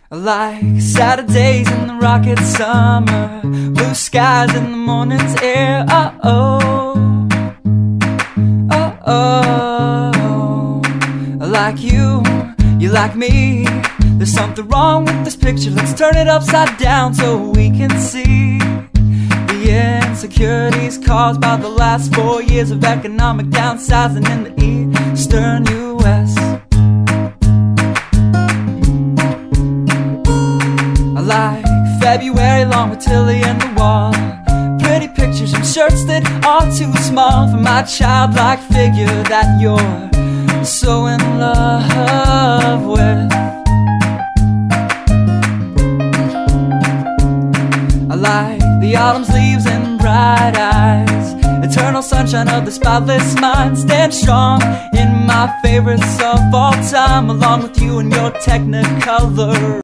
I like Saturdays in the rocket summer, blue skies in the morning's air. Oh, I like you, you like me. There's something wrong with this picture. Let's turn it upside down so we can see the insecurities caused by the last 4 years of economic downsizing in the eastern U.S. I like February long with Tilly and the wall, pretty pictures and shirts that are too small for my childlike figure that you're so in love with. I like the autumn's leaves and bright eyes, eternal sunshine of the spotless mind. Stand strong in my favorites of all time, along with you and your Technicolor.